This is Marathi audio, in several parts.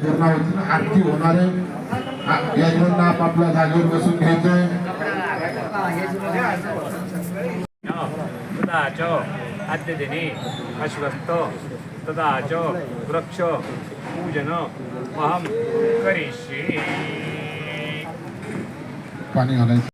पूर्णावतीनं आरती होणार आहे। यजमानांना आपापल्या जागेवर बसून घ्यायचंय। अद्य दिने अश्वस्त तदा च वृक्ष पूजन अहम करिष्ये। पाणी घालायचं।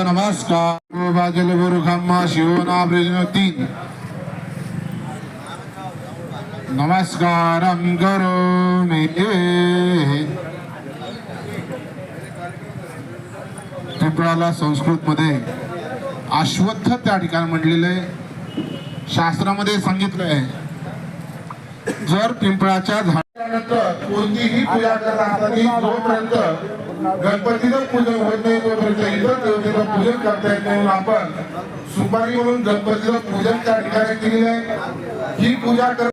नमस्कार गुरु खम्मा शिवना तीन नमस्कारम करोमि। पिंपळाला संस्कृत मध्ये अश्वत्थ त्या ठिकाणी म्हटलेलं आहे। शास्त्रामध्ये सांगितलं आहे जर पिंपळाच्या झाडानंतर कोणतीही पूजा करत असताना जोपर्यंत गणपतीचं पूजन होत नाही तोपर्यंत इतर देवतेचं पूजन करता येत नाही। आपण सुपारी म्हणून गणपतीचं पूजन त्या ठिकाणी केलेलं आहे। ही पूजा कर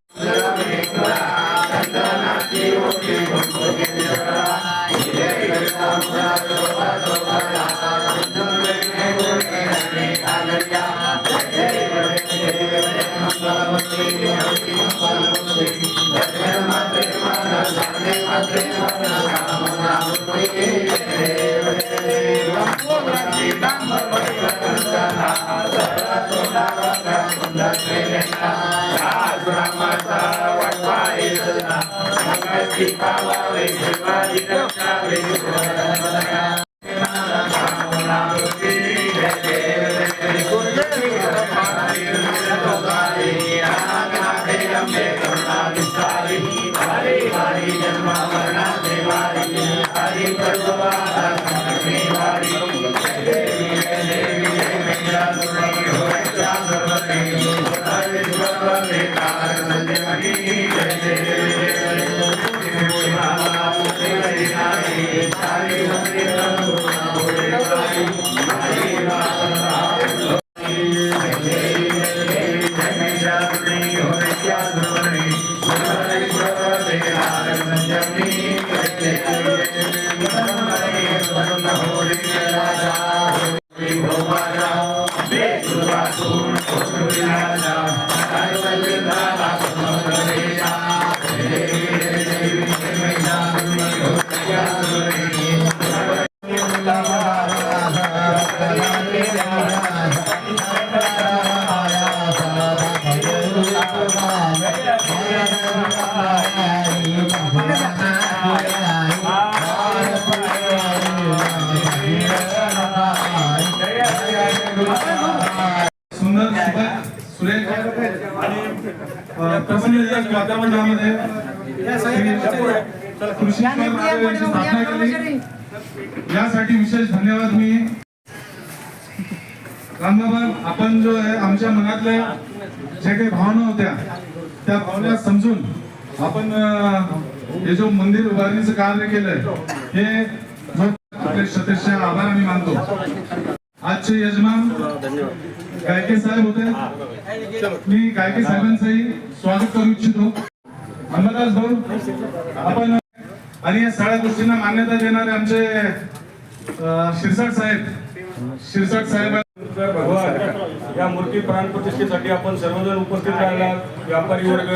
यासाठी विशेष धन्यवाद। मी रामबाबा आपण जो आहे आमच्या मनातल्या जे काही भावना होत्या त्या भावना समजून आपण हे जो मंदिर उभारणीचं कार्य केलंय हे आपले सतेशचे आभार आम्ही मानतो। आजचे यजमान गायके साहेब होते, मी गायके साहेबांचंही स्वागत करू इच्छितो। अंबादास भाऊ आपण आणि या सगळ्या गोष्टींना मान्यता देणारे आमचे शिरसाट साहेब भगवान या मूर्ती प्राण प्रतिष्ठेसाठी आपण सर्वजण उपस्थित राहिला। व्यापारी वर्ग,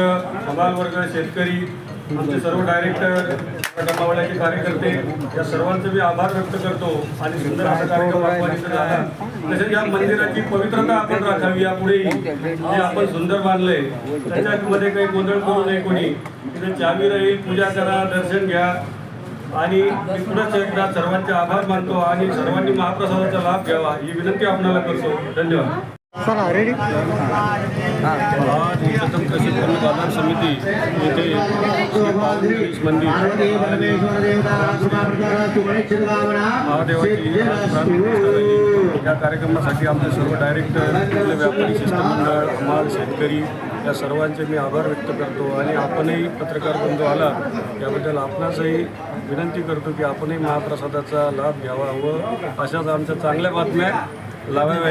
हमाल वर्ग, शेतकरी, आमचे सर्व डायरेक्टर, गटावाड्याचे कार्यकर्ते या सर्वांचे मी आभार व्यक्त करतो। आणि सुंदर असा कार्यक्रम आखवानीचा झाला। तसेच या मंदिराची पवित्रता आपण राखावी। यापुढे जे आपण सुंदर बांधलंय त्याच्यामध्ये काही गोंधळ करू नये कोणी। तिथे चावी राहील, पूजा करा, दर्शन घ्या। आणि मी पुन्हा एकदा सर्वांचे आभार मानतो आणि सर्वांनी महाप्रसादाचा लाभ घ्यावा ही विनंती आपल्याला करतो। धन्यवाद। आज उच्चतम कृषी उत्पन्न बाजार समिती येथे श्री महादेव मंदिर आणि महादेवाची प्राणप्रतिष्ठा झाली. या कार्यक्रमासाठी आमचे सर्व डायरेक्टर, आपले व्यापारी शिष्टमंडळ, हमाल, शेतकरी या सर्वांचे मी आभार व्यक्त करतो. आणि आपणही पत्रकार बंधू आला याबद्दल आपणासही विनंती करतो की आपणही महाप्रसादाचा लाभ घ्यावा व अशाच आमच्या चांगल्या बातम्या लावाव्या.